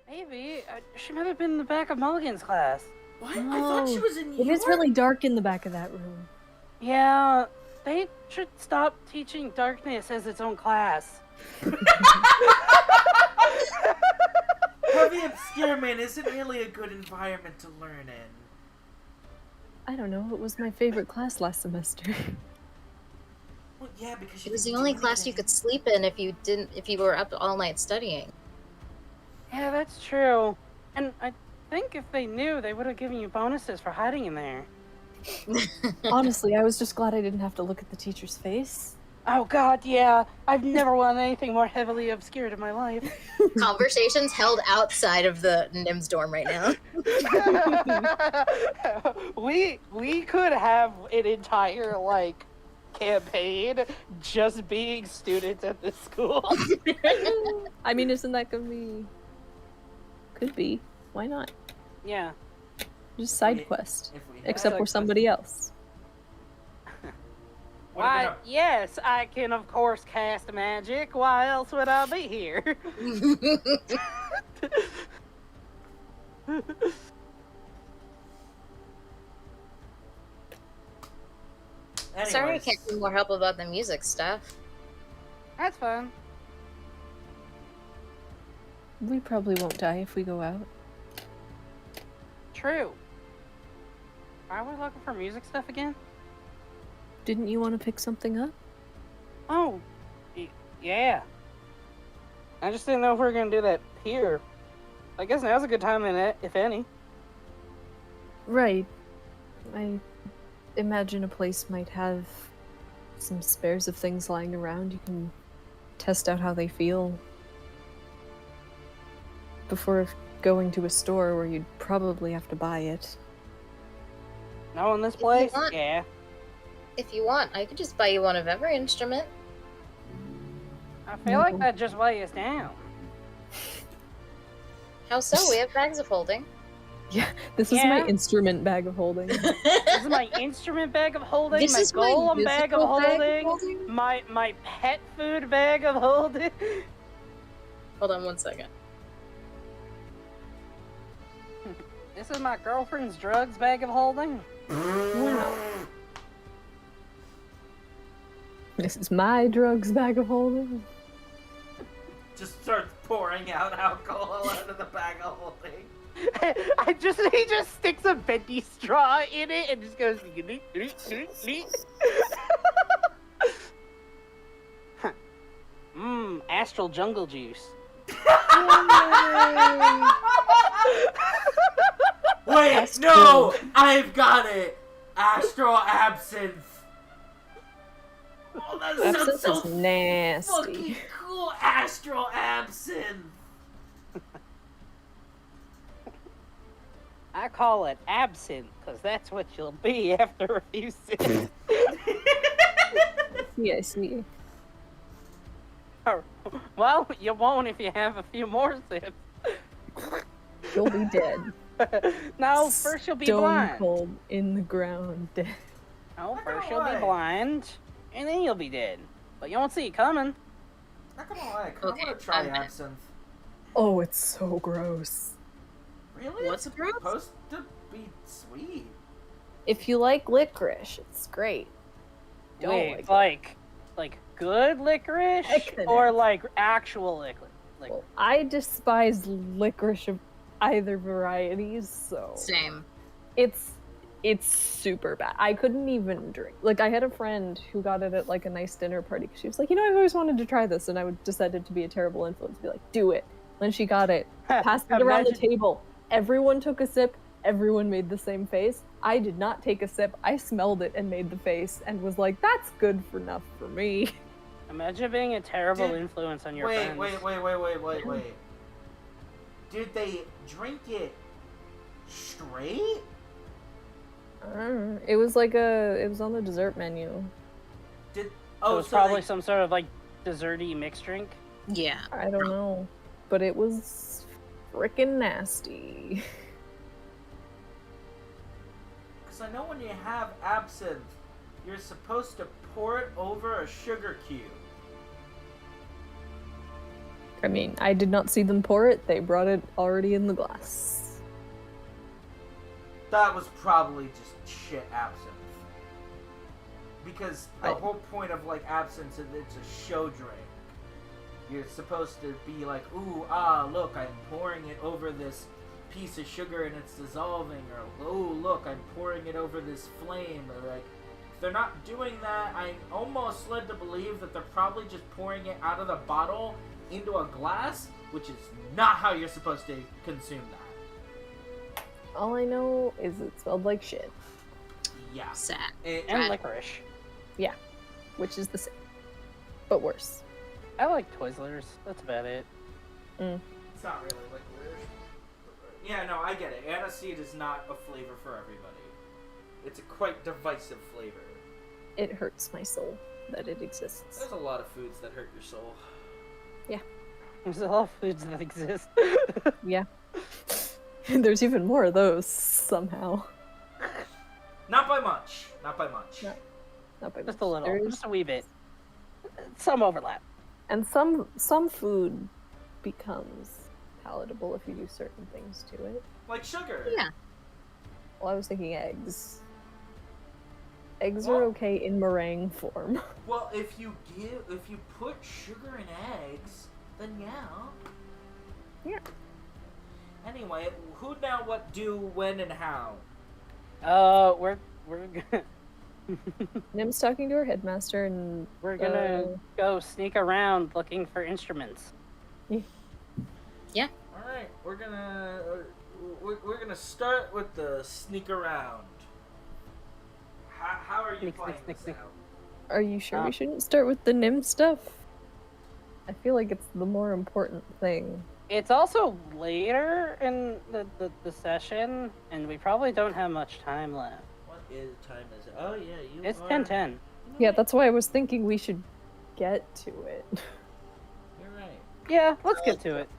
Maybe. She might have been in the back of Mulligan's class. What? I thought she was in New It York. is really dark in the back of that room. Yeah, they should stop teaching darkness as its own class. Heavy Obscurement isn't really a good environment to learn in. I don't know, it was my favorite class last semester. Well, yeah, because It was the only class you could sleep in if you were up all night studying. Yeah, that's true. And I think if they knew, they would have given you bonuses for hiding in there. Honestly, I was just glad I didn't have to look at the teacher's face. Oh god, yeah. I've never wanted anything more heavily obscured in my life. Conversations held outside of the NIMS dorm right now. we could have an entire, like, campaign just being students at this school. I mean, isn't that gonna be... Could be. Why not? Yeah. Just side quest. Except Side we're somebody else. Why, yes, I can, of course, cast magic. Why else would I be here? Sorry I can't do more help about the music stuff. That's fun. We probably won't die if we go out. True. Are we looking for music stuff again? Didn't you want to pick something up? Oh, yeah. I just didn't know if we were going to do that here. I guess now's a good time, if any. Right. I imagine a place might have some spares of things lying around. You can test out how they feel before going to a store where you'd probably have to buy it. No, in this place? want- Yeah. If you want, I could just buy you one of every instrument. I feel like that just weigh us down. How so? We have bags of holding. Yeah, this is my instrument bag of holding. This is my instrument bag of holding, This my is my golem bag of musical bag of holding, holding? my pet food bag of holding. Hold on one second. This is my girlfriend's drugs bag of holding. Wow. This is my drugs bag of holding. Just starts pouring out alcohol out of the bag of holding. He just sticks a bendy straw in it and just goes. Astral jungle juice. Wait, no! I've got it! Astral absinthe! Oh, that sounds Absinthe so is nasty. fucking cool! Astral absinthe! I call it absinthe, because that's what you'll be after a few sips. Yeah, I see. Well, you won't if you have a few more sips. You'll be dead. No, first you'll be Stone blind. cold in the ground dead. No, first you'll be blind, and then you'll be dead. But you won't see it coming. Not gonna lie, I kinda Okay, wanna try I'm- absinthe. Oh, it's so gross. Really? What's It's gross? supposed to be sweet. If you like licorice, it's great. Don't Wait, like like good licorice, Heck no. or like actual licorice? Well, I despise licorice of either varieties, so Same. it's super bad. I couldn't even drink. Like, I had a friend who got it at like a nice dinner party. She was like, I've always wanted to try this, and I would decided to be a terrible influence, be like, do it. Then she got it, passed it around the table. Everyone took a sip. Everyone made the same face. I did not take a sip. I smelled it and made the face and was like, that's good enough for me. Imagine being a terrible Did- influence on your Wait, friends. wait. Did they drink it straight? It was like it was on the dessert menu. It Oh, was so probably they, some sort of like desserty mixed drink. Yeah. I don't know. But it was frickin' nasty. because I know when you have absinthe, you're supposed to pour it over a sugar cube. I mean, I did not see them pour it. They brought it already in the glass. That was probably just shit absinthe. Because the Right. whole point of like absinthe is it's a show drink. You're supposed to be like, ooh, look, I'm pouring it over this piece of sugar and it's dissolving, or oh, look, I'm pouring it over this flame. Or like, if they're not doing that, I'm almost led to believe that they're probably just pouring it out of the bottle into a glass, which is not how you're supposed to consume that. All I know is it smelled like shit, Yeah. Sad. And licorice. which is the same, but worse. I like Twizzlers. That's about it. It's not really licorice. Yeah, no, I get it. Aniseed is not a flavor for everybody. It's a quite divisive flavor. It hurts my soul that it exists. There's a lot of foods that hurt your soul. There's a lot of foods that exist. Yeah. There's even more of those somehow. Not by much. Not by much. No. Not by Just much. a little. There's- Just a wee bit. Some overlap. And some food becomes palatable if you do certain things to it. Like sugar. Yeah. Well, I was thinking eggs. Eggs Well- are okay in meringue form. Well, if you put sugar in eggs, then yeah. Yeah. Anyway, who now, what, do, when, and how? We're gonna Nim's talking to her headmaster, and we're gonna go sneak around looking for instruments. All right, we're gonna start with the sneak around. How are you Sneak, playing sneak, this sneak. out? are you sure we shouldn't start with the Nim stuff? I feel like it's the more important thing. It's also later in the session, and we probably don't have much time left. What time is it? Oh yeah, you. It's are... 10:10. Yeah, that's why I was thinking we should get to it. You're right. Yeah, let's get to it.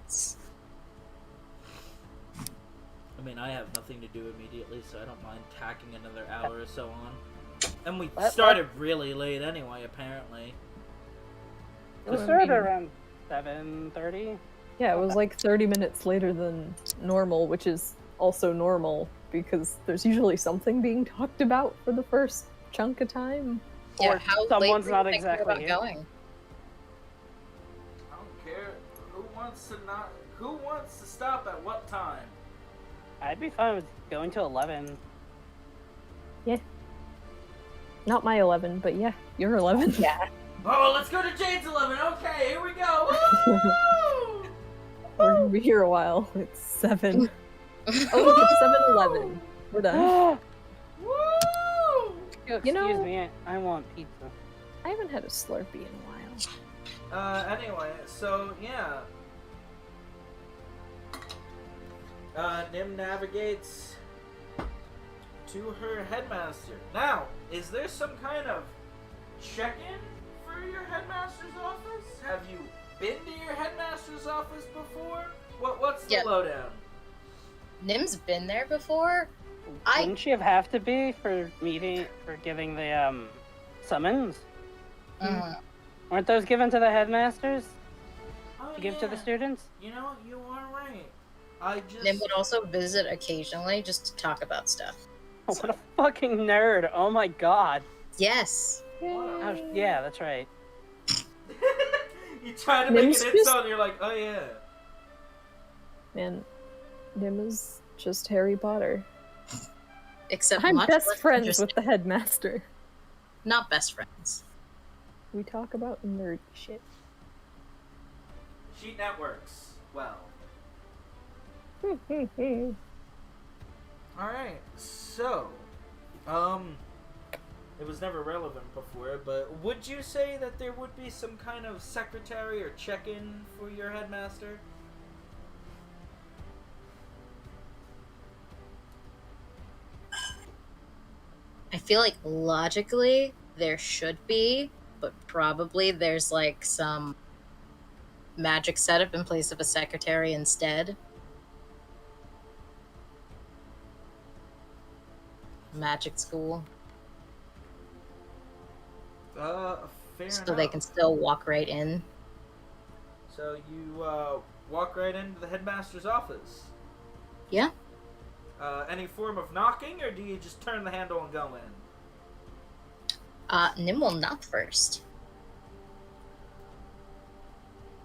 I mean, I have nothing to do immediately, so I don't mind tacking another hour or so on. And we Let- started really late anyway, apparently. We started around 7:30. Yeah, it was like 30 minutes later than normal, which is also normal because there's usually something being talked about for the first chunk of time. Yeah, Or how someone's late not were you thinking exactly about here. going? I don't care. Who wants to stop at what time? I'd be fine with going to 11. Not my 11, but yeah, you're 11. Yeah. Oh, let's go to Jade's 11. Okay, here we go. Woo! We're gonna be here a while. It's 7. Oh, it's 7:11. We're done. Woo! Excuse know- me, I want pizza. I haven't had a Slurpee in a while. Anyway, so yeah. Nim navigates to her headmaster. Now, is there some kind of check-in for your headmaster's office? Have you been to your headmaster's office before? What's the Yeah. lowdown? Nim's been there before. I Wouldn't she have to be for giving the summons? Weren't those given to the headmasters Oh, to give to the yeah. students? You know, you are right. I just Nim would also visit occasionally just to talk about stuff. Oh, what a fucking nerd! Oh my god. Yes. Oh, yeah, that's right. you try to make Nim's an just- insult and you're like, oh yeah. Man, Nim is just Harry Potter. Except I'm much best less friends interesting. with the headmaster. Not best friends. We talk about nerdy shit. Sheet networks. Well. Alright, so, it was never relevant before, but would you say that there would be some kind of secretary or check-in for your headmaster? I feel like logically there should be, but probably there's like some magic setup in place of a secretary instead. Magic school, Fair so enough. they can still walk right in. So you walk right into the headmaster's office. Yeah. Any form of knocking, or do you just turn the handle and go in? Nim will knock first.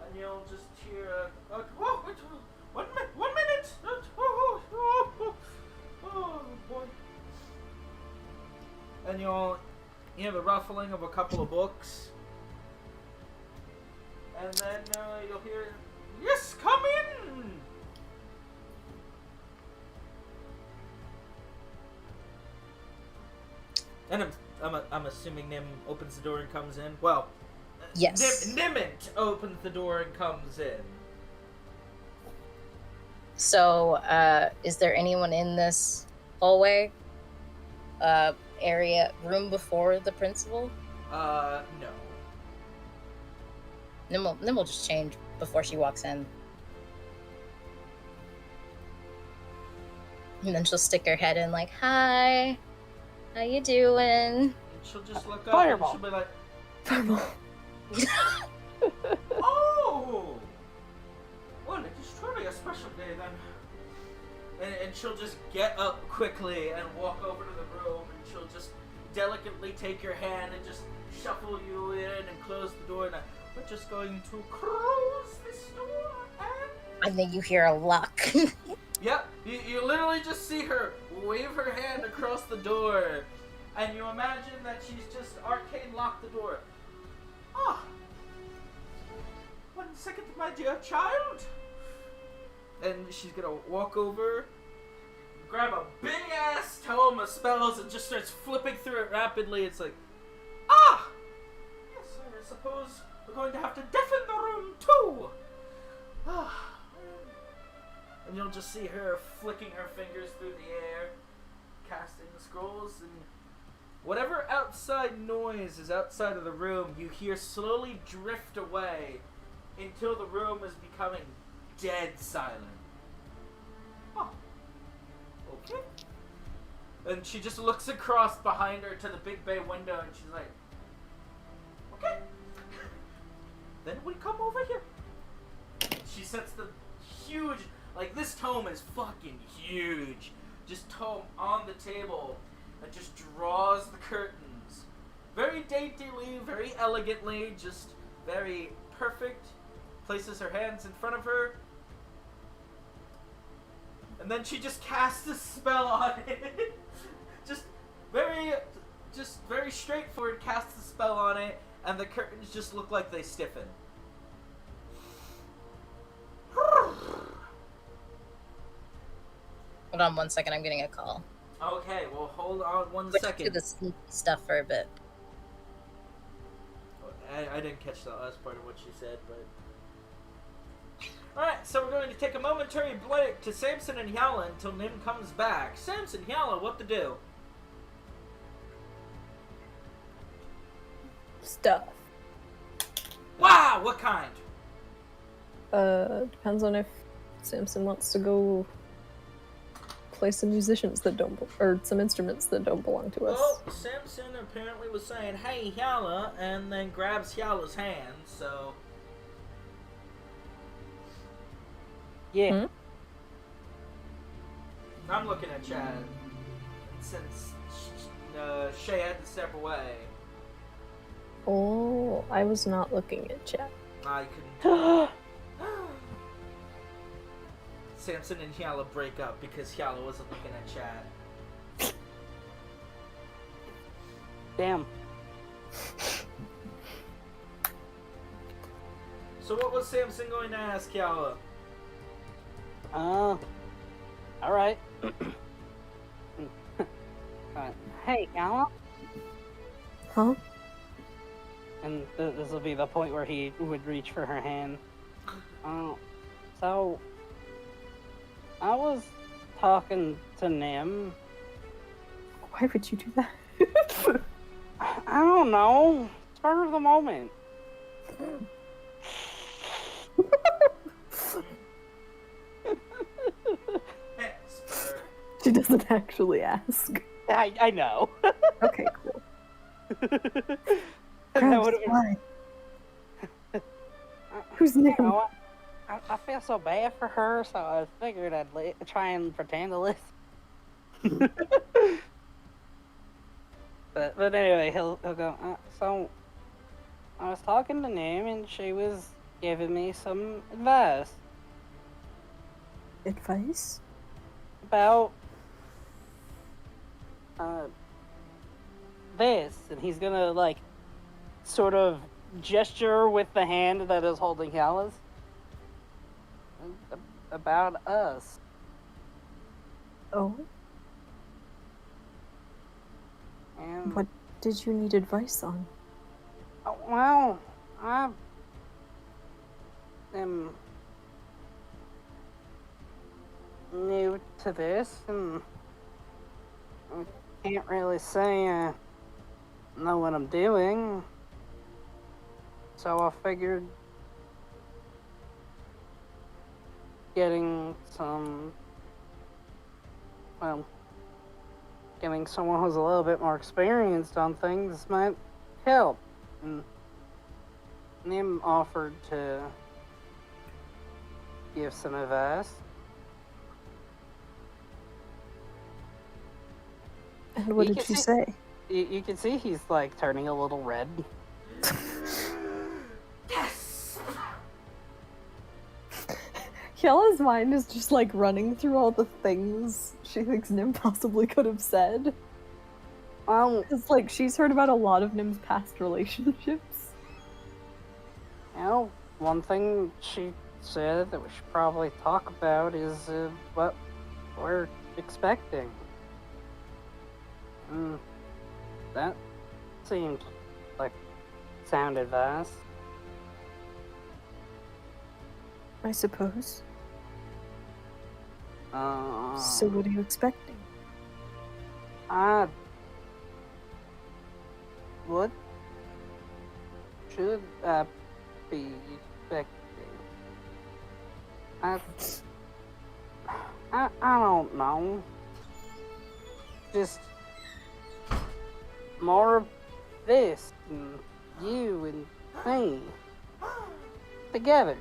And you'll just hear whoa, wait, 1 minute, 1 minute! Oh, boy. And you'll hear the ruffling of a couple of books. And then you'll hear, yes, come in! And I'm assuming Nim opens the door and comes in. Well, Yes. Nimit opens the door and comes in. So, is there anyone in this hallway room before the principal? No. Nim will just change before she walks in. And then she'll stick her head in like, hi, how you doing? And she'll just look up Fireball. and she'll be like, Fireball. oh! Well, it is truly a special day then. And she'll just get up quickly and walk over to the room, and she'll just delicately take your hand and just shuffle you in and close the door. And we're just going to close this door and... And then you hear a lock. Yep, you literally just see her wave her hand across the door, and you imagine that she's just arcane locked the door. Ah! 1 second, my dear child! And she's gonna walk over, grab a big ass tome of spells, and just starts flipping through it rapidly. It's like, ah! Yes, I suppose we're going to have to deafen the room too! Ah. And you'll just see her flicking her fingers through the air, casting the scrolls, and whatever outside noise is outside of the room, you hear slowly drift away until the room is becoming dead silent. Oh, okay. And she just looks across behind her to the big bay window, and she's like, okay, then we come over here. She sets the huge, like, this tome is fucking huge, just tome on the table, and just draws the curtains very daintily, very elegantly, just very perfect, places her hands in front of her, and then she just casts a spell on it. just very straightforward, casts a spell on it, and the curtains just look like they stiffen. Hold on 1 second, I'm getting a call. Okay, well, hold on 1 Let's second. do the sneaky stuff for a bit. I didn't catch the last part of what she said, but... Alright, so we're going to take a momentary break to Samson and Hyala until Nim comes back. Samson, Hyala, what to do? Stuff. Wow, what kind? Depends on if Samson wants to go play some musicians that don't, or some instruments that don't belong to us. Well, Samson apparently was saying, hey, Hyala, and then grabs Hyala's hand, so... Yeah. Hmm? I'm looking at Chad. And since Shay had to step away, Oh, I was not looking at chat. I couldn't... Samson and Hyala break up because Hyala wasn't looking at Chad. Damn. So what was Samson going to ask Hyala? Alright. Hey, Alan? Huh? And this will be the point where he would reach for her hand. So... I was talking to Nim. Why would you do that? I don't know. Spur of the moment. Spur. She doesn't actually ask. I know. Okay, cool. That would've been... Whose name? know, I feel so bad for her, so I figured I'd try and pretend to listen. But anyway, he'll go, so I was talking to Nim and she was giving me some advice Advice? about this, and he's gonna like sort of gesture with the hand that is holding Yalla's about us. Oh? And What did you need advice on? well, I am new to this, and I can't really say I know what I'm doing. So I figured getting someone who's a little bit more experienced on things might help. And Nim offered to give some advice. And what You did can she see- say? You can see he's like turning a little red. Yes! Kiela's mind is just like running through all the things she thinks Nim possibly could have said. It's like she's heard about a lot of Nim's past relationships. One thing she said that we should probably talk about is what we're expecting. That seemed like sound advice. I suppose. Uh, So what are you expecting? What should I be expecting? I don't know. Just more of this, and you and me together.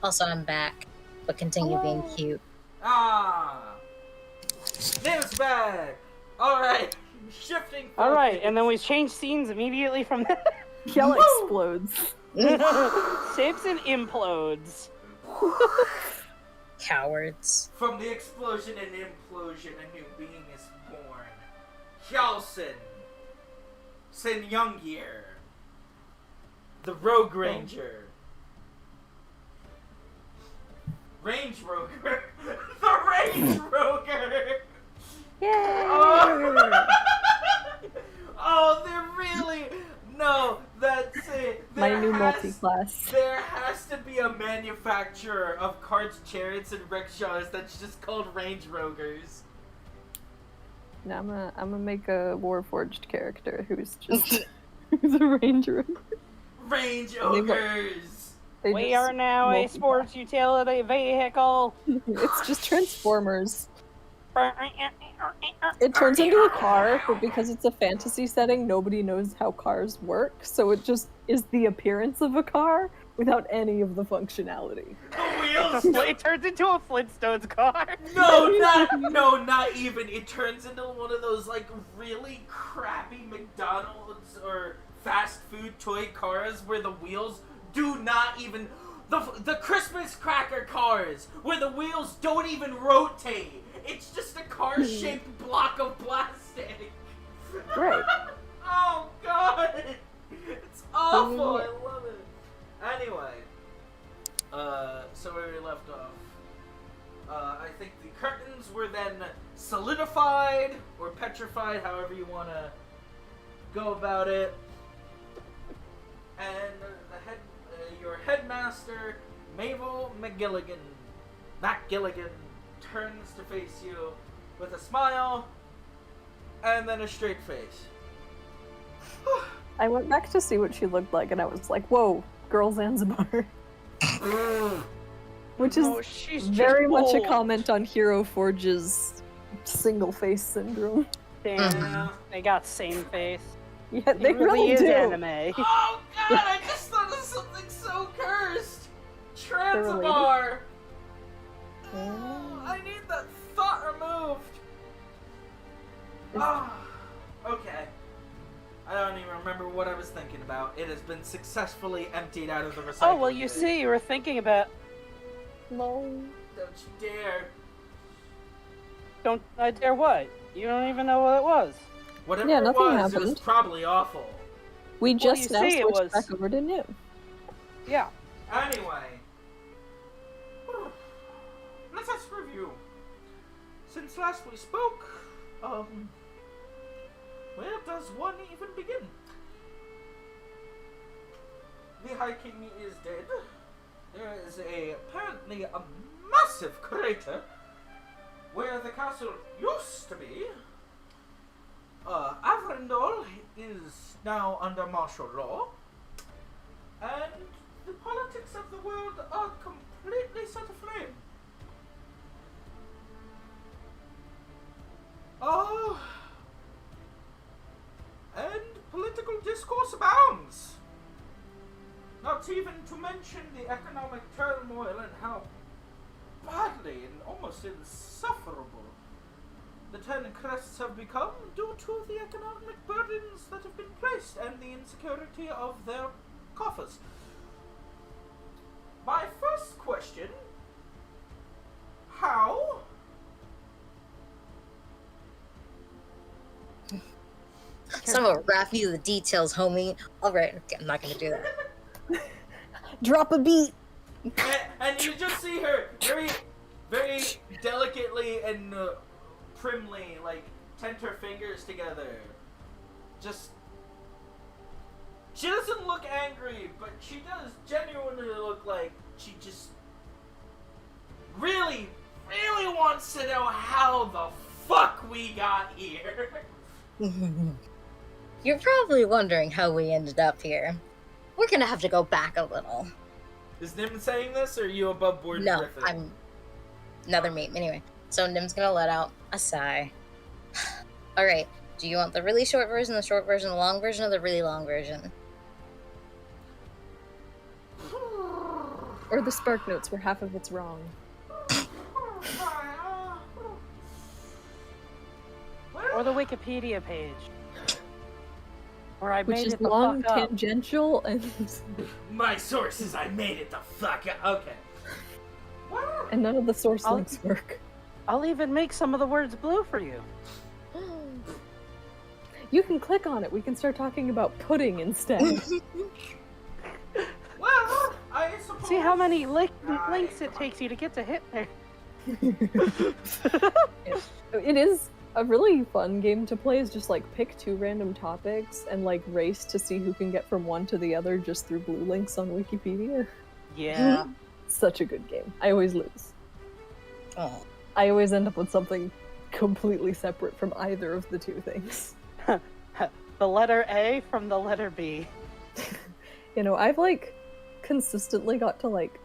Also, I'm back, but continue being cute. Nim's back! Alright, shifting focus. All right, and then we change scenes immediately from that. Kiela explodes. Simpson implodes. Cowards. From the explosion and implosion, a new being is born. Hjalsen. Sin Youngyear. The Rogue Ranger. Range Roger. The Range Roger! Yay! Oh, they're really... No, that's it. My new multi-class. There has to be a manufacturer of carts, chariots, and rickshaws that's just called Range Rogers. Now I'm gonna make a Warforged character who's just who's a ranger. Range Ogres! We are now a sports utility vehicle. It's just Transformers. It turns into a car, but because it's a fantasy setting, nobody knows how cars work, so it just is the appearance of a car without any of the functionality. The wheels! It turns into a Flintstones car. No, not even. It turns into one of those, like, really crappy McDonald's or fast food toy cars where the wheels do not even... The Christmas cracker cars, where the wheels don't even rotate. It's just a car-shaped block of plastic. Right. Oh, God! It's awful! I love it. Anyway, so where we left off, I think the curtains were then solidified, or petrified, however you want to go about it. And your headmaster, Mabel McGilligan, turns to face you with a smile and then a straight face. I went back to see what she looked like, and I was like, "Whoa, girl Zanzibar," which is She's very just much a old. comment on Hero Forge's single face syndrome. Damn, they got same face. Yeah, He they really is do. anime. Oh god, I just thought of something so cursed! Zanzibar! Oh, I need that thought removed! Ah, okay. I don't even remember what I was thinking about. It has been successfully emptied out of the recycling Oh, well, you bin. see, you were thinking about... Lol. Don't you dare. Don't I dare what? You don't even know what it was. Whatever Yeah, it nothing was happened. probably awful. We Well, just you now see, it switched was- back over to new. Yeah. Anyway, let us review. Since last we spoke, where does one even begin? The High King is dead. There is apparently a massive crater where the castle used to be. Avrindol is now under martial law, and the politics of the world are completely set aflame. And political discourse abounds. Not even to mention the economic turmoil and how badly and almost insufferable the Ten Crests have become due to the economic burdens that have been placed and the insecurity of their coffers. My first question, how? So I'm gonna wrap you the details, homie. Alright, okay, I'm not gonna do that. Drop a beat. And you just see her very, very delicately and primly, like, tent her fingers together. Just... She doesn't look angry, but she does genuinely look like she just really, really wants to know how the fuck we got here. You're probably wondering how we ended up here. We're gonna have to go back a little. Is Nim saying this, or are you above board No, with it? I'm another meme. Anyway, so Nim's gonna let out a sigh. Alright, do you want the really short version, the short version, the long version, or the really long version? Or the Spark Notes where half of it's wrong. Or the Wikipedia page. Where I Which made is it the long, fuck up. tangential, and My sources, I made it the fuck up. Okay. and none of the source I'll- links work. I'll even make some of the words blue for you. You can click on it. We can start talking about pudding instead. Well, I suppose. See how many links it takes you to get to hit there. It is a really fun game to play. Is just like pick two random topics and like race to see who can get from one to the other just through blue links on Wikipedia. Yeah. Such a good game. I always lose. Oh. I always end up with something completely separate from either of the two things. The letter A from the letter B. You know, I've like consistently got to like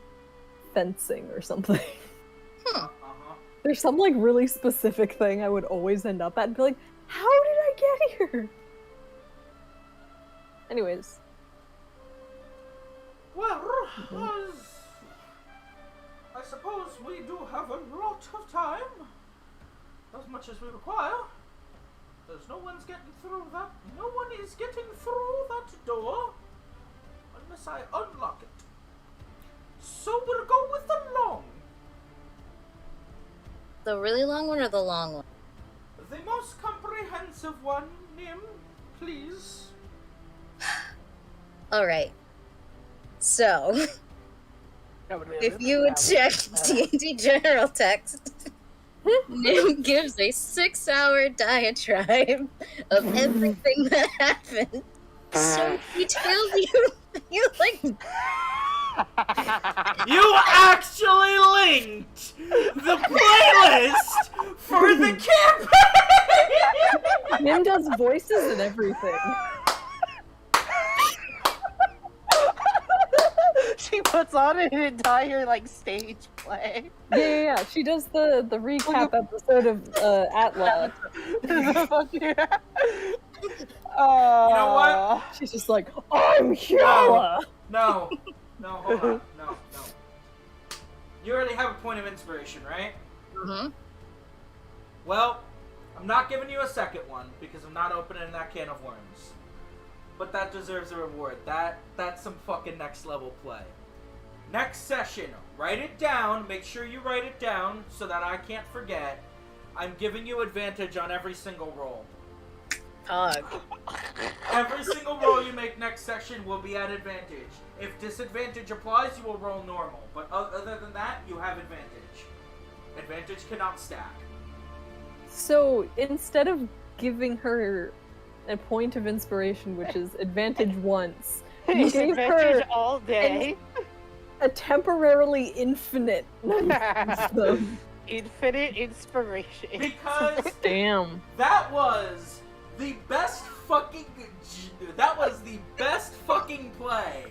fencing or something. There's some like really specific thing I would always end up at and be like, how did I get here? Anyways. Well, I suppose we do have a lot of time. As much as we require. There's no one's getting through that. No one is getting through that door. Unless I unlock it. So we'll go with the long. The really long one or the long one? The most comprehensive one, Nim, please. Alright. So, if you would check D&D general text, Nim gives a 6-hour diatribe of everything that happened. So detailed you like You actually linked the playlist for the campaign! Nim does voices and everything. She puts on an entire like stage play. Yeah. She does the recap episode of Atlas. Fuck yeah. You know what? She's just like, I'm here. No, hold on. No. You already have a point of inspiration, right? Mm-hmm. Well, I'm not giving you a second one because I'm not opening that can of worms. But that deserves a reward. That's some fucking next level play. Next session, write it down. Make sure you write it down so that I can't forget. I'm giving you advantage on every single roll. Every single roll you make next session will be at advantage. If disadvantage applies, you will roll normal. But other than that, you have advantage. Advantage cannot stack. So instead of giving her a point of inspiration, which is advantage once, you gave Advantage her all day. a temporarily infinite number of them. Infinite inspiration. Because Damn. that was the best fucking play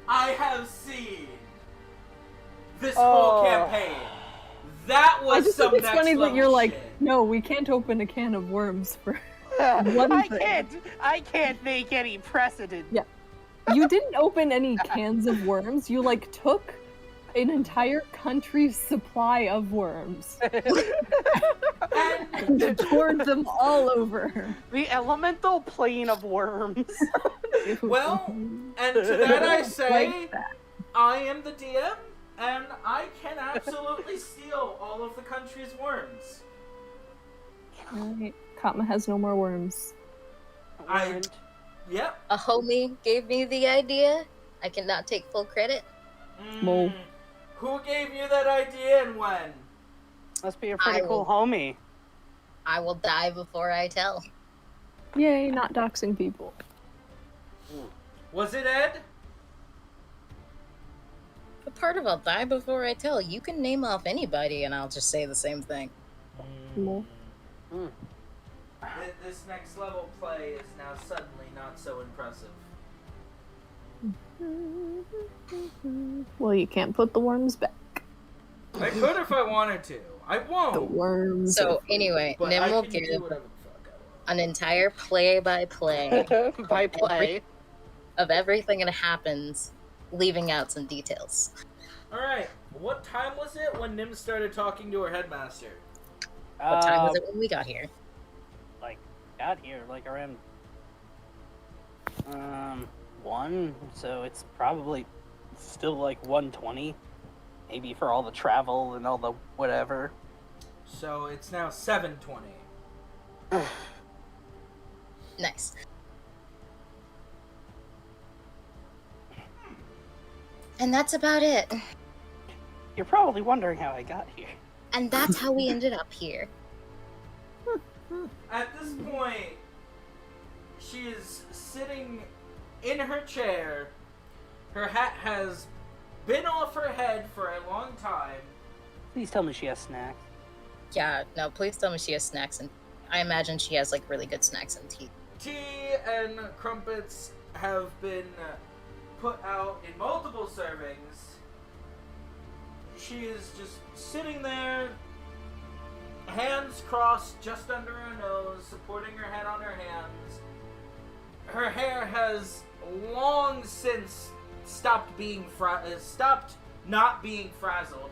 I have seen this whole campaign. That was I just some think it's next funny level that you're like, shit. no, we can't open a can of worms for one thing. I can't make any precedent. Yeah. You didn't open any cans of worms. You like took an entire country's supply of worms and poured them all over her. The elemental plane of worms. Well, and to that I say, Like that. I am the DM, and I can absolutely steal all of the country's worms. Alright, Katma has no more worms. Yep. A homie gave me the idea. I cannot take full credit. Lol. Who gave you that idea and when? Must be a pretty I cool will- homie. I will die before I tell. Yay, not doxing people. Was it Ed? The part of I'll die before I tell, you can name off anybody and I'll just say the same thing. Lol. This next level play is now suddenly not so impressive. Well, you can't put the worms back. I could if I wanted to. I won't. The worms. So anyway, But Nim I will can give do whatever the fuck I want. an entire play-by-play By play. of everything that happens, leaving out some details. Alright, what time was it when Nim started talking to her headmaster? What time was it when we got here? Got here like around 1, so it's probably still like 1:20, maybe for all the travel and all the whatever. So it's now 7:20. Nice. And that's about it. You're probably wondering how I got here. And that's how we ended up here. At this point, she is sitting in her chair. Her hat has been off her head for a long time. Please tell me she has snacks. Yeah, no, please tell me she has snacks and I imagine she has like really good snacks and tea. Tea and crumpets have been put out in multiple servings. She is just sitting there, hands crossed just under her nose, supporting her head on her hands. Her hair has long since stopped not being frazzled.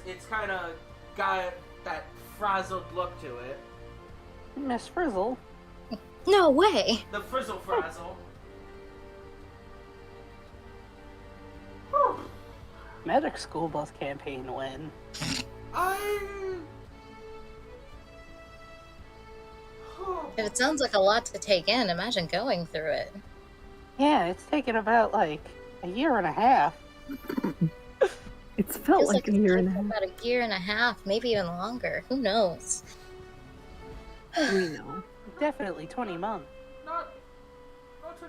It's kind of got that frazzled look to it. Miss Frizzle. No way! The frizzle frazzle. Medic school bus campaign win. If it sounds like a lot to take in, imagine going through it. Yeah, it's taken about like a year and a half. It's felt Feels like a it's year and a taken half. about a year and a half, maybe even longer. Who knows? We know. Definitely 20 months. Not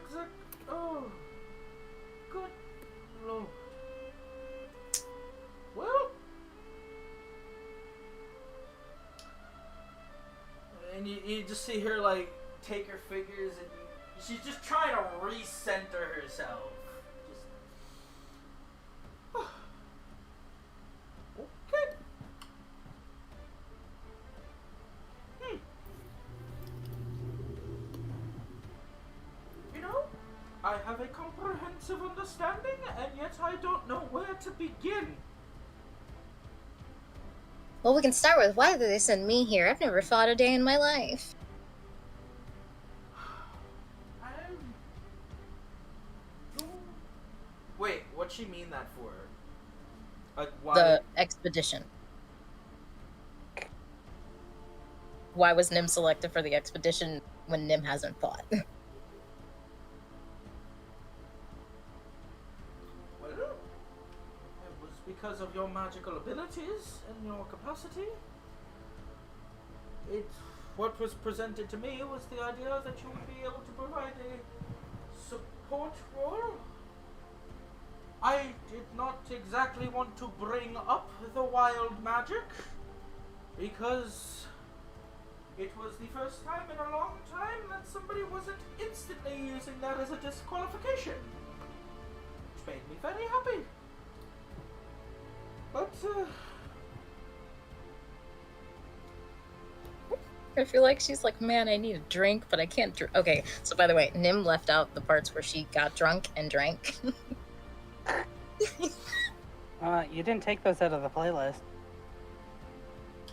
exact. Oh, good lord. Well, and you just see her like take her fingers and she's just trying to recenter herself. Just okay. have a comprehensive understanding, and yet I don't know where to begin. Well, we can start with why did they send me here? I've never fought a day in my life. Wait, what'd she mean that for? Like, why? The expedition. Why was Nim selected for the expedition when Nim hasn't fought? Well, it was because of your magical abilities and your capacity. What was presented to me was the idea that you would be able to provide a support role. I did not exactly want to bring up the wild magic, because it was the first time in a long time that somebody wasn't instantly using that as a disqualification, which made me very happy. But, I feel like she's like, man, I need a drink, but I can't drink. Okay, so by the way, Nim left out the parts where she got drunk and drank. You didn't take those out of the playlist.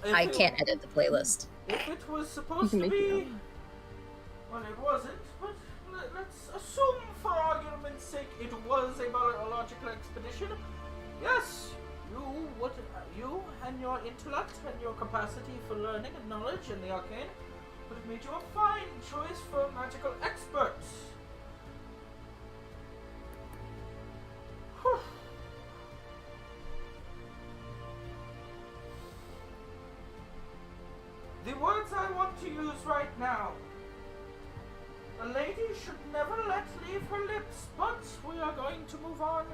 I can't edit the playlist. If it was supposed You to can make it be... Well, it wasn't, but let's assume for argument's sake it was a biological expedition. Yes, you and your intellect and your capacity for learning and knowledge and the arcane would have made you a fine choice for magical experts. Whew. The words I want to use right now. A lady should never let leave her lips, but we are going to move on.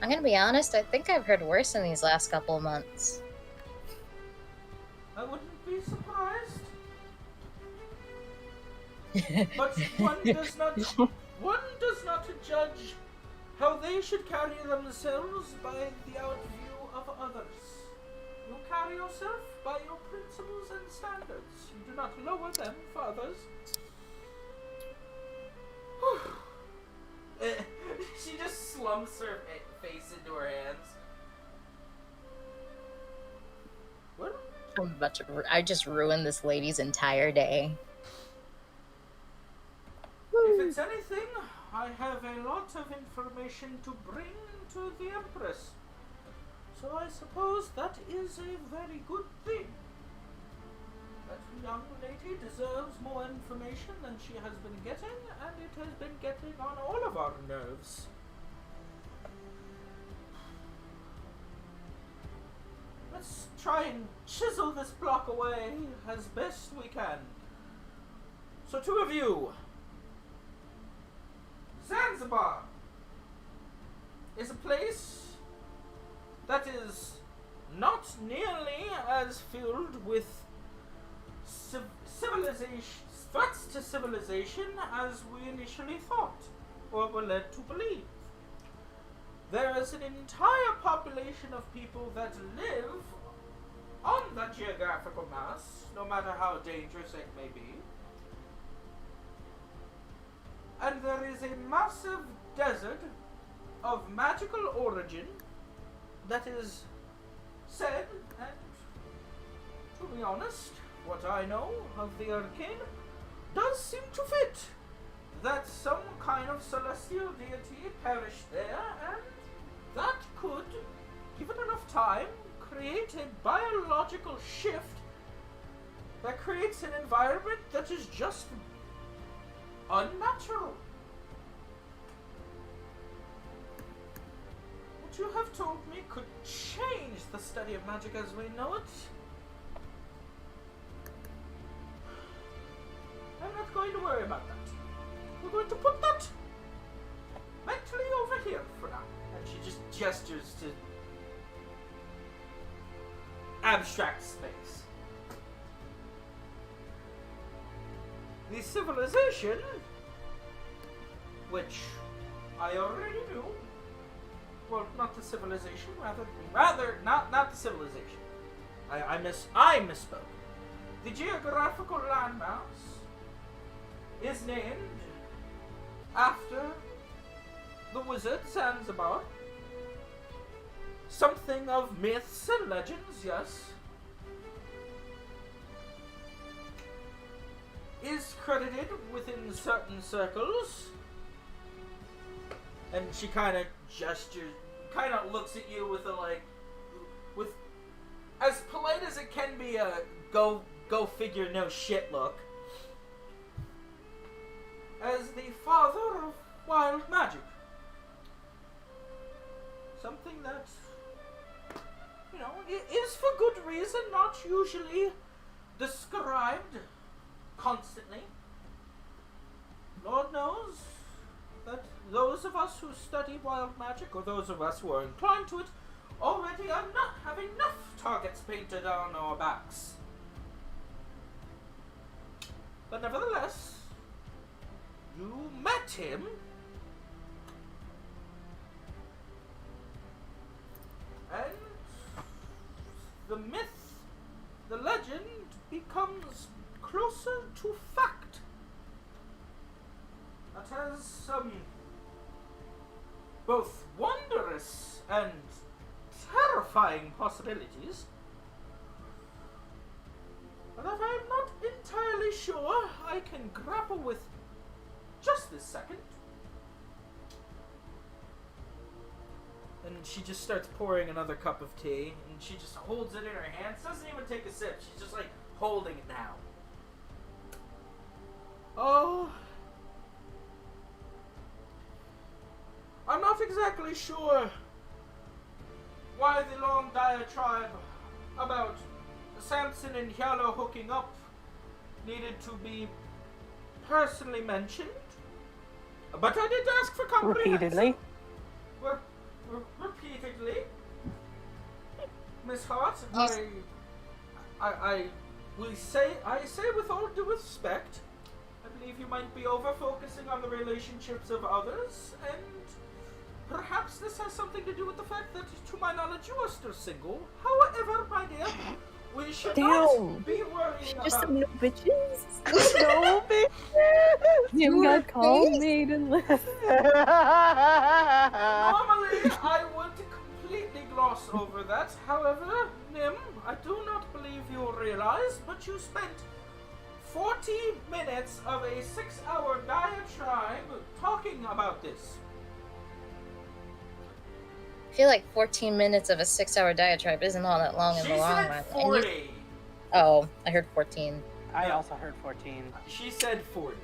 I'm gonna be honest, I think I've heard worse in these last couple of months. I wouldn't be surprised. But one does not judge how they should carry themselves by the outview of others. You carry yourself by your principles and standards. You do not lower them for others. She just slumps her face into her hands. What? I just ruined this lady's entire day. If it's anything, I have a lot of information to bring to the Empress. So I suppose that is a very good thing. That young lady deserves more information than she has been getting, and it has been getting on all of our nerves. Let's try and chisel this block away as best we can. So, two of you. Zanzibar is a place that is not nearly as filled with threats to civilization as we initially thought, or were led to believe. There is an entire population of people that live on that geographical mass, no matter how dangerous it may be. And there is a massive desert of magical origin that is said, and to be honest, what I know of the arcane does seem to fit, that some kind of celestial deity perished there, and that could, given enough time, create a biological shift that creates an environment that is just unnatural. What you have told me could change the study of magic as we know it. I'm not going to worry about that. We're going to put that mentally over here for now. And she just gestures to abstract space. The civilization, which I already knew, well, not the civilization, rather not the civilization. I misspoke. The geographical landmass is named after the wizard Zanzibar. Something of myths and legends, yes, is credited within certain circles. And she kind of gestures, kind of looks at you with a with as polite as it can be, a go figure no shit look. As the father of wild magic. Something that, is for good reason not usually described constantly. Lord knows that those of us who study wild magic, or those of us who are inclined to it, already are not have enough targets painted on our backs. But nevertheless, you met him, and the myth, the legend, becomes closer to fact. That has some both wondrous and terrifying possibilities. But if I'm not entirely sure I can grapple with just this second. And she just starts pouring another cup of tea, and she just holds it in her hands, doesn't even take a sip, she's just like holding it now. Oh, I'm not exactly sure why the long diatribe about Samson and Hyalo hooking up needed to be personally mentioned, but I did ask for comprehensive. Repeatedly. Miss Hart, I say with all due respect, I believe you might be over-focusing on the relationships of others, and perhaps this has something to do with the fact that, to my knowledge, you are still single. However, my dear, we should not be worrying Just about... no bitches? No bitches! You got called maidenless. Normally, I would completely gloss over that. However, Nim, I do not believe you realize, but you spent 40 minutes of a 6-hour diatribe talking about this. I feel like 14 minutes of a 6-hour diatribe isn't all that long in the long run. She said 40. Oh, I heard 14. I also heard 14. She said 40.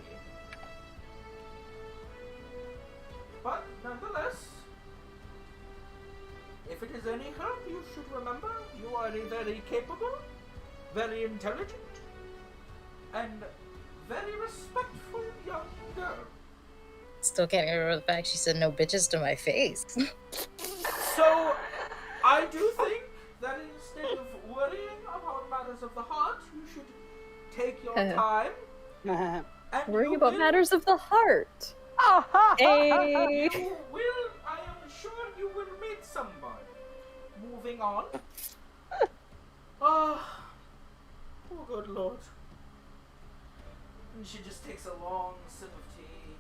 But nonetheless, if it is any help, you should remember you are a very capable, very intelligent, and very respectful young girl. Still can't get over the fact she said no bitches to my face. So, I do think that instead of worrying about matters of the heart, you should take your time. And Worrying about matters of the heart. Hey. You will, I am sure you will meet somebody. Moving on. Oh, good lord. And she just takes a long sip of tea.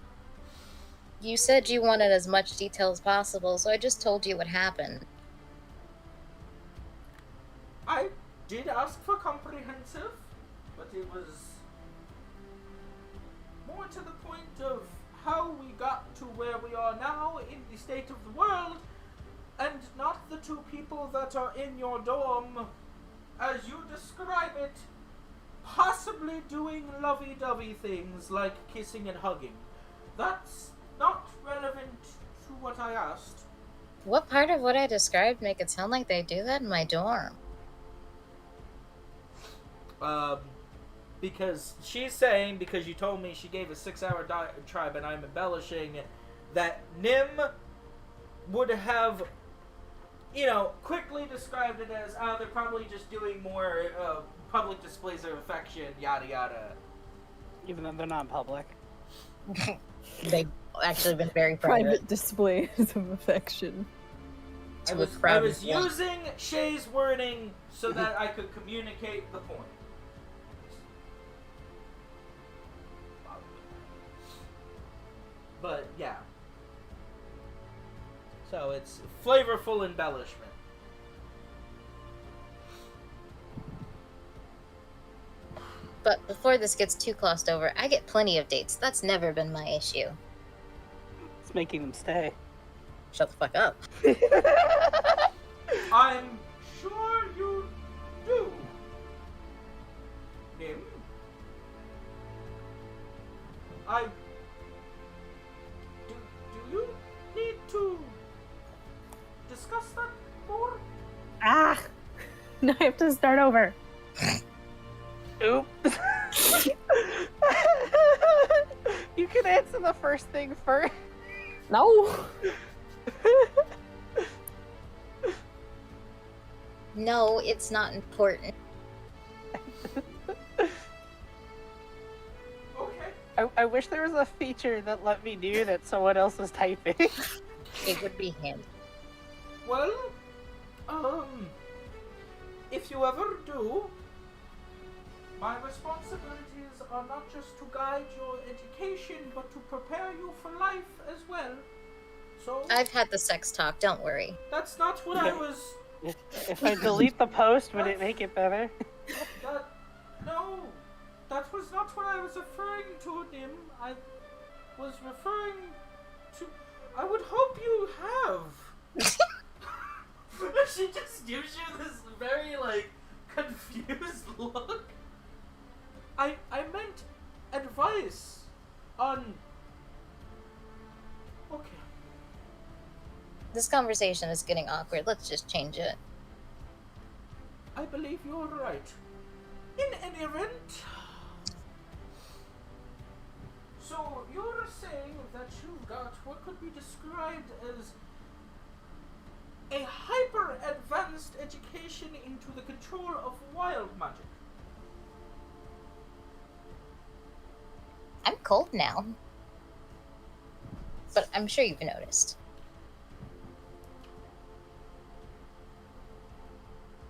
You said you wanted as much detail as possible, so I just told you what happened. I did ask for comprehensive, but it was more to the point of how we got to where we are now in the state of the world, and not the two people that are in your dorm, as you describe it, possibly doing lovey-dovey things like kissing and hugging. That's not relevant to what I asked. What part of what I described make it sound like they do that in my dorm? Because she's saying, because you told me she gave a 6-hour diatribe and I'm embellishing, that Nim would have, quickly described it as, they're probably just doing more public displays of affection, yada yada. Even though they're not public. They've actually been very Private displays of affection. I was using Shay's wording so that I could communicate the point. But yeah. So it's flavorful embellishment. But before this gets too glossed over, I get plenty of dates. That's never been my issue. It's making them stay. Shut the fuck up. I'm sure you do. Nim. Do you need to discuss that more? Ah! Now I have to start over. Oops. You can answer the first thing first. No! No, it's not important. Okay. I wish there was a feature that let me do that someone else was typing. It would be handy. Well, if you ever do, my responsibilities are not just to guide your education, but to prepare you for life as well. So I've had the sex talk, don't worry. that's not what I was. If I delete the post, would it make it better? No, that was not what I was referring to, Nim. I was referring to. I would hope you have. She just gives you this very, confused look. I meant advice on. Okay. This conversation is getting awkward. Let's just change it. I believe you're right. In any event. So you're saying that you've got what could be described as a hyper-advanced education into the control of wild magic. I'm cold now. But I'm sure you've noticed.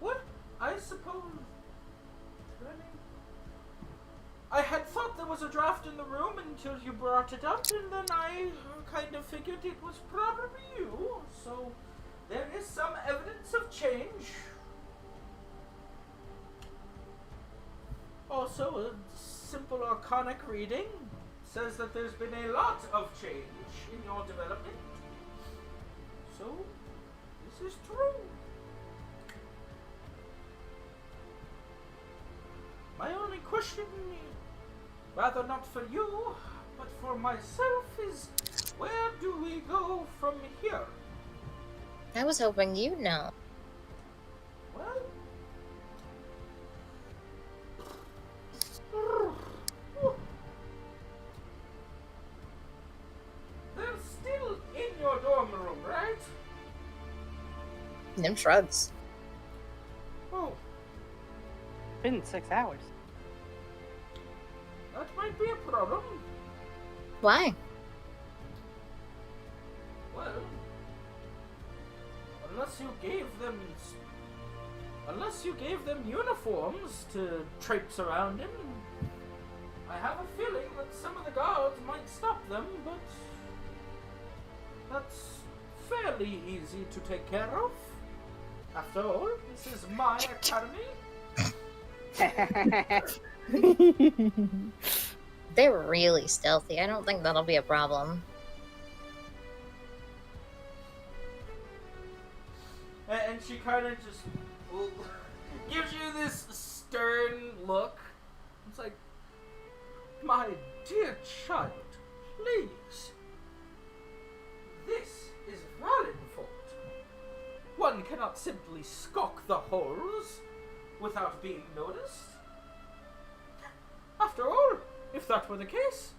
What? I suppose. I had thought there was a draft in the room until you brought it up, and then I kind of figured it was probably you. So there is some evidence of change. Also, a simple arcanic reading says that there's been a lot of change in your development. So, this is true. My only question, rather not for you, but for myself, is where do we go from here? I was hoping you'd know. Well, they're still in your dorm room, right? Nim shrugs. Oh, Been 6 hours. that might be a problem. Why? Well, unless you gave them uniforms to traipse around in, I have a feeling that some of the guards might stop them, but that's fairly easy to take care of. After all, this is my academy. They're really stealthy. I don't think that'll be a problem. And she kind of just gives you this stern look. It's like, my dear child, please. This is Valenfort. One cannot simply skulk the halls without being noticed. After all, if that were the case,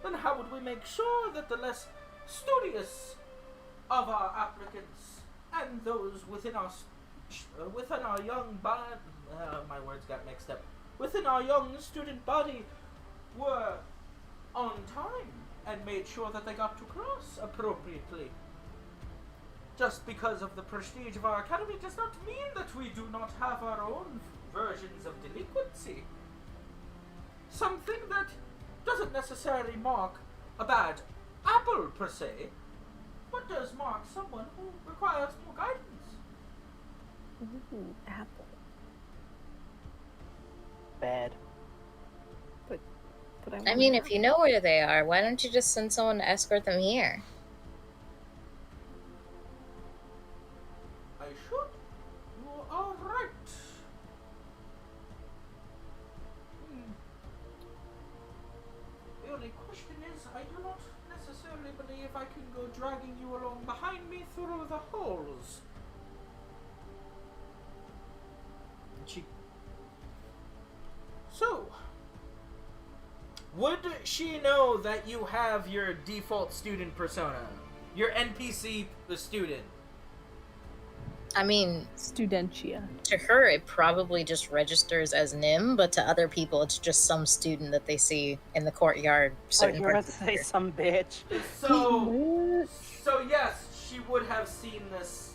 then how would we make sure that the less studious of our applicants and those within our young my words got mixed up. Within our young student body were on time and made sure that they got to class appropriately. Just because of the prestige of our academy does not mean that we do not have our own versions of delinquency. Something that doesn't necessarily mark a bad apple per se, but does mark someone who requires more guidance. Ooh, apple. Bad. But I mean, if you know where they are, why don't you just send someone to escort them here? I should. You are right. The only question is, I do not necessarily believe I can go dragging you along behind me through the holes. So, would she know that you have your default student persona? Your NPC student? I mean, Studentia. to her, it probably just registers as Nim, but to other people, it's just some student that they see in the courtyard. Oh, Certain you're about parts to of the say year. some bitch. So yes, she would have seen this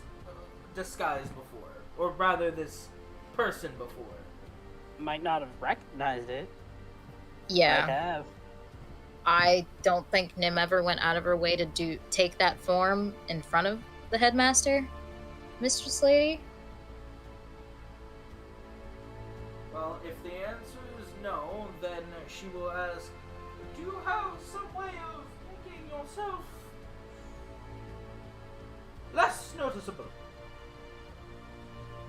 disguise before. Or rather, this person before. Might not have recognized it. Yeah. Might have. I don't think Nim ever went out of her way to take that form in front of the headmaster, Mistress Lady. Well, if the answer is no, then she will ask, do you have some way of making yourself less noticeable?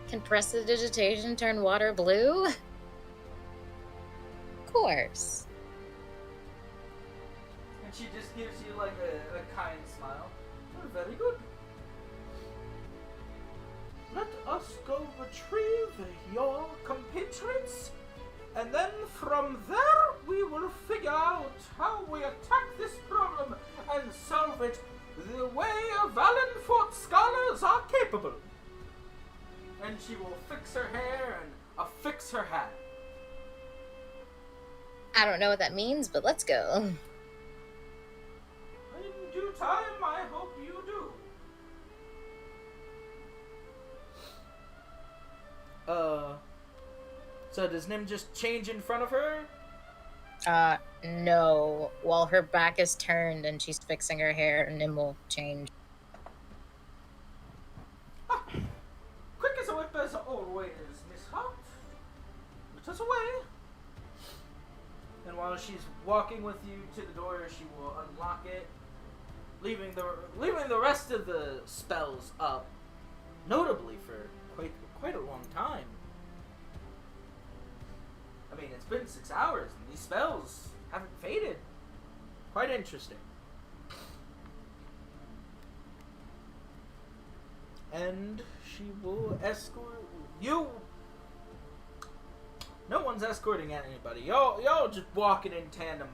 Can prestidigitation turn water blue? Of course. And she just gives you like a kind smile. Oh, very good. Let us go retrieve your compatriots, and then from there we will figure out how we attack this problem and solve it the way Valenfort scholars are capable. And she will fix her hair and affix her hat. I don't know what that means, but let's go. In due time, I hope you do. So does Nim just change in front of her? No. While her back is turned and she's fixing her hair, Nim will change. Quick as a whip as always, Miss Hart. Let us away. And while she's walking with you to the door, she will unlock it, leaving the rest of the spells up, notably for quite a long time. I mean, it's been 6 hours, and these spells haven't faded. Quite interesting. And she will escort you. No one's escorting anybody. Y'all just walking in tandem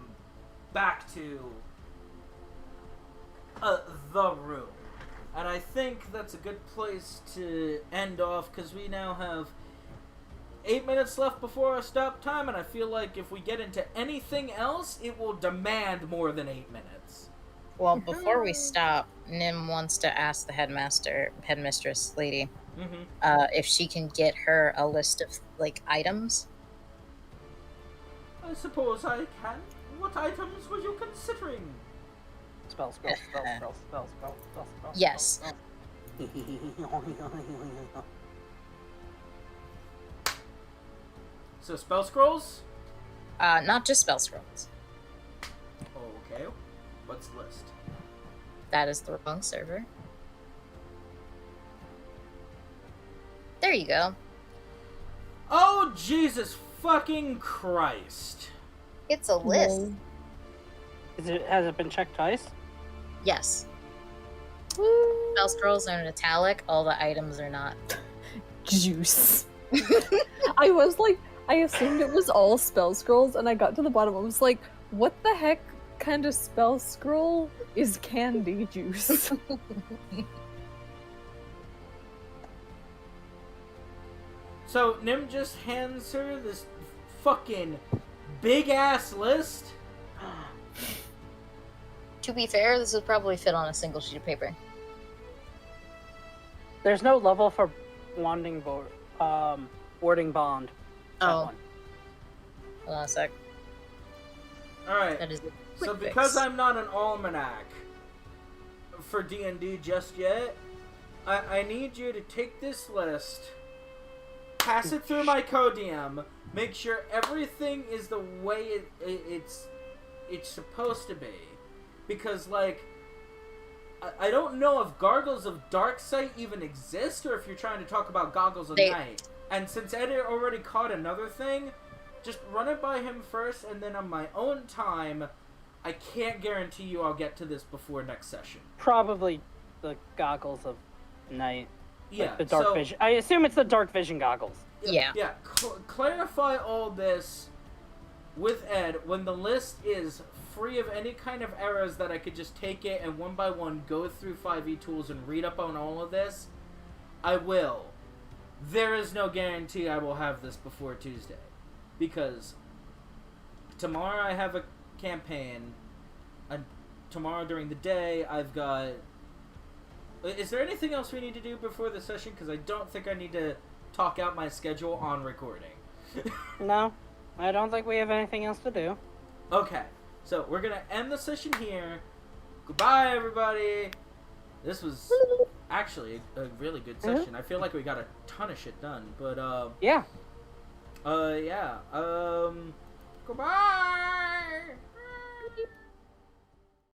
back to the room. And I think that's a good place to end off, because we now have 8 minutes left before our stop time, and I feel like if we get into anything else, it will demand more than 8 minutes. Well, before we stop, Nim wants to ask the headmistress lady, if she can get her a list of, like, items. I suppose I can. What items were you considering? Spell. Yes. So spell scrolls? Not just spell scrolls. Okay. What's the list? That is the wrong server. There you go. Oh, Jesus fucking Christ. It's a list. Has it been checked twice? Yes. Spell scrolls are in italic. All the items are not. Juice. I assumed it was all spell scrolls, and I got to the bottom. I was like, what the heck kind of spell scroll is candy juice? So Nim just hands her this fucking big ass list. To be fair, this would probably fit on a single sheet of paper. There's no level for warding bond. That Oh. one. Hold on a sec. All right. That is So Quick because fix. I'm not an almanac for D&D just yet, I need you to take this list, pass it through my codiem, make sure everything is the way it's supposed to be. Because, like, I don't know if Gargles of Darksight even exist, or if you're trying to talk about Goggles of Night. And since Ed already caught another thing, just run it by him first, and then on my own time, I can't guarantee you I'll get to this before next session. Probably the Goggles of Night. Yeah, Like the dark vision. I assume it's the dark vision goggles. Yeah. Yeah, clarify all this with Ed when the list is free of any kind of errors that I could just take it and one by one go through 5e tools and read up on all of this. I will. There is no guarantee I will have this before Tuesday. Because tomorrow I have a campaign, and tomorrow during the day I've got... Is there anything else we need to do before the session? Because I don't think I need to talk out my schedule on recording. No, I don't think we have anything else to do. Okay, so we're going to end the session here. Goodbye, everybody. This was actually a really good session. I feel like we got a ton of shit done, but Yeah. yeah. Goodbye.